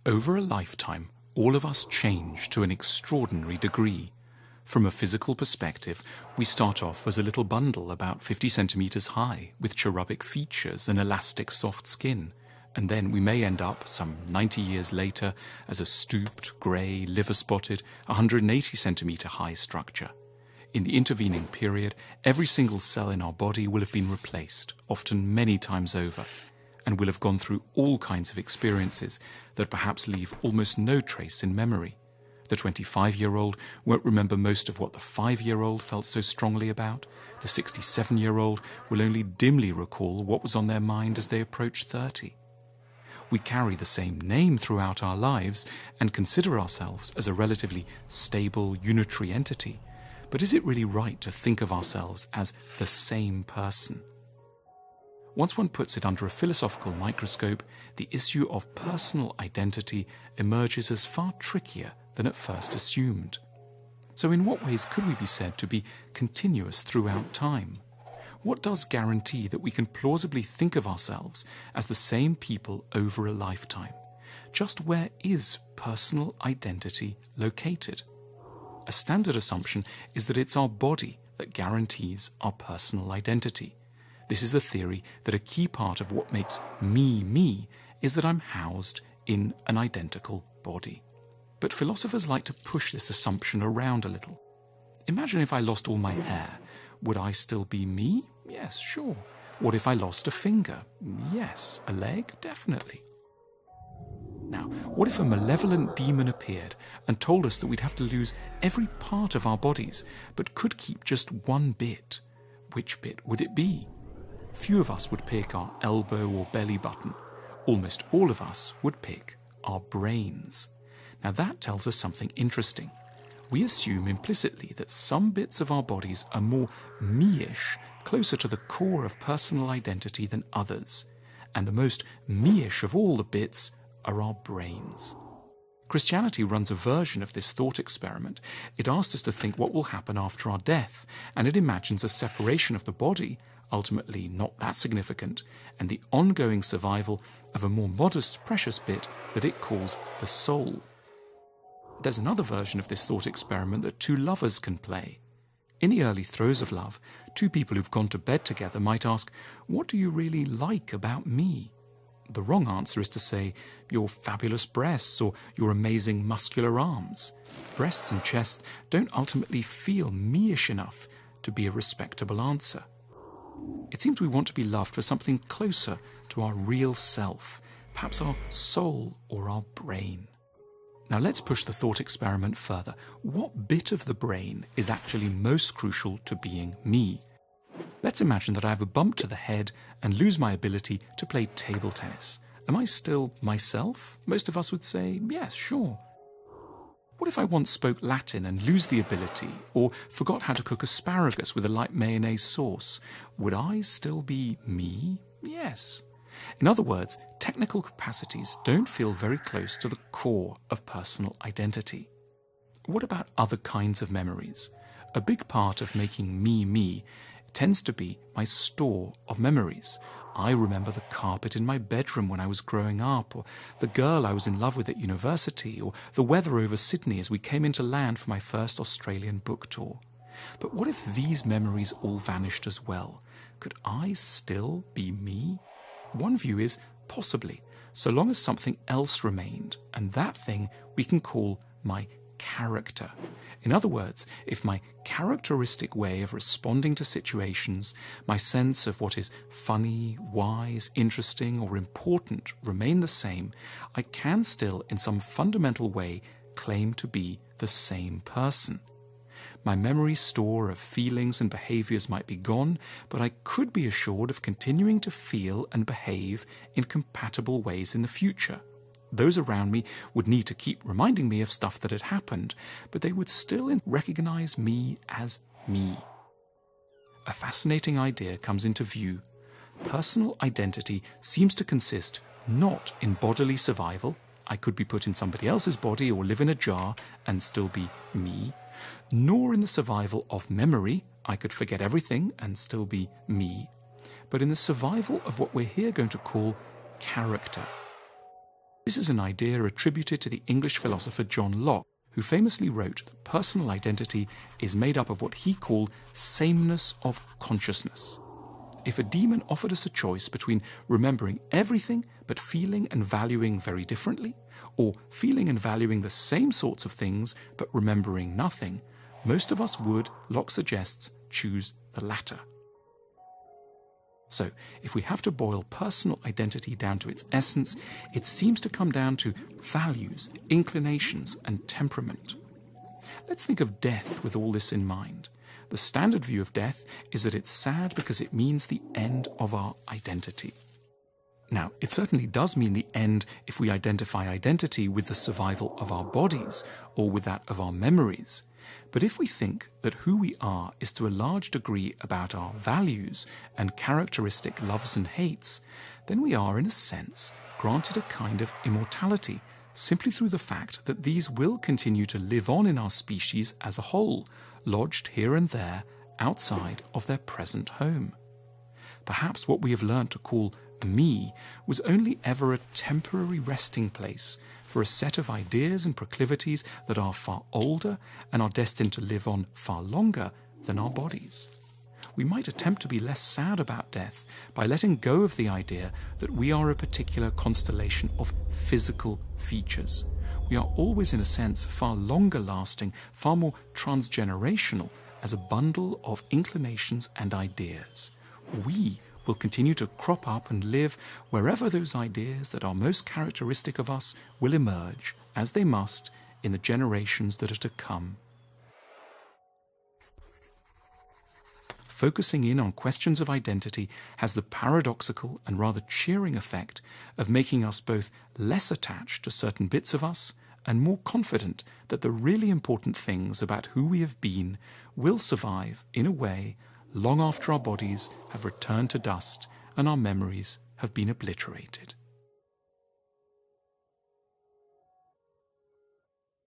Over a lifetime, all of us change to an extraordinary degree. From a physical perspective, we start off as a little bundle about 50 centimeters high, with cherubic features and elastic soft skin, and then we may end up, some 90 years later, as a stooped, grey, liver-spotted, 180 centimeter high structure. In the intervening period, every single cell in our body will have been replaced, often many times over, and will have gone through all kinds of experiences that perhaps leave almost no trace in memory. The 25-year-old won't remember most of what the 5-year-old felt so strongly about. The 67-year-old will only dimly recall what was on their mind as they approached 30. We carry the same name throughout our lives and consider ourselves as a relatively stable, unitary entity. But is it really right to think of ourselves as the same person? Once one puts it under a philosophical microscope, the issue of personal identity emerges as far trickier than at first assumed. So in what ways could we be said to be continuous throughout time? What does guarantee that we can plausibly think of ourselves as the same people over a lifetime? Just where is personal identity located? A standard assumption is that it's our body that guarantees our personal identity. This is the theory that a key part of what makes me me is that I'm housed in an identical body. But philosophers like to push this assumption around a little. Imagine if I lost all my hair. Would I still be me? Yes, sure. What if I lost a finger? Yes. A leg? Definitely. Now, what if a malevolent demon appeared and told us that we'd have to lose every part of our bodies, but could keep just one bit? Which bit would it be? Few of us would pick our elbow or belly button. Almost all of us would pick our brains. Now that tells us something interesting. We assume implicitly that some bits of our bodies are more me-ish, closer to the core of personal identity than others. And the most me-ish of all the bits are our brains. Christianity runs a version of this thought experiment. It asks us to think what will happen after our death, and it imagines a separation of the body, ultimately not that significant, and the ongoing survival of a more modest, precious bit that it calls the soul. There's another version of this thought experiment that two lovers can play. In the early throes of love, two people who've gone to bed together might ask, "What do you really like about me?" The wrong answer is to say, "Your fabulous breasts," or "your amazing muscular arms." Breasts and chest don't ultimately feel me-ish enough to be a respectable answer. It seems we want to be loved for something closer to our real self, perhaps our soul or our brain. Now let's push the thought experiment further. What bit of the brain is actually most crucial to being me? Let's imagine that I have a bump to the head and lose my ability to play table tennis. Am I still myself? Most of us would say, yes, sure. What if I once spoke Latin and lose the ability, or forgot how to cook asparagus with a light mayonnaise sauce? Would I still be me? Yes. In other words, technical capacities don't feel very close to the core of personal identity. What about other kinds of memories? A big part of making me me tends to be my store of memories. I remember the carpet in my bedroom when I was growing up, or the girl I was in love with at university, or the weather over Sydney as we came into land for my first Australian book tour. But what if these memories all vanished as well? Could I still be me? One view is possibly, so long as something else remained, and that thing we can call my character. In other words, if my characteristic way of responding to situations, my sense of what is funny, wise, interesting, or important remain the same, I can still, in some fundamental way, claim to be the same person. My memory store of feelings and behaviors might be gone, but I could be assured of continuing to feel and behave in compatible ways in the future. Those around me would need to keep reminding me of stuff that had happened, but they would still recognize me as me. A fascinating idea comes into view. Personal identity seems to consist not in bodily survival. I could be put in somebody else's body or live in a jar and still be me, nor in the survival of memory. I could forget everything and still be me, but in the survival of what we're here going to call character. This is an idea attributed to the English philosopher John Locke, who famously wrote that personal identity is made up of what he called sameness of consciousness. If a demon offered us a choice between remembering everything but feeling and valuing very differently, or feeling and valuing the same sorts of things but remembering nothing, most of us would, Locke suggests, choose the latter. So, if we have to boil personal identity down to its essence, it seems to come down to values, inclinations, and temperament. Let's think of death with all this in mind. The standard view of death is that it's sad because it means the end of our identity. Now, it certainly does mean the end if we identify identity with the survival of our bodies or with that of our memories. But if we think that who we are is to a large degree about our values and characteristic loves and hates, then we are, in a sense, granted a kind of immortality, simply through the fact that these will continue to live on in our species as a whole, lodged here and there outside of their present home. Perhaps what we have learnt to call me was only ever a temporary resting place for a set of ideas and proclivities that are far older and are destined to live on far longer than our bodies. We might attempt to be less sad about death by letting go of the idea that we are a particular constellation of physical features. We are always, in a sense, far longer lasting, far more transgenerational as a bundle of inclinations and ideas. We will continue to crop up and live wherever those ideas that are most characteristic of us will emerge, as they must, in the generations that are to come. Focusing in on questions of identity has the paradoxical and rather cheering effect of making us both less attached to certain bits of us and more confident that the really important things about who we have been will survive, in a way, long after our bodies have returned to dust and our memories have been obliterated.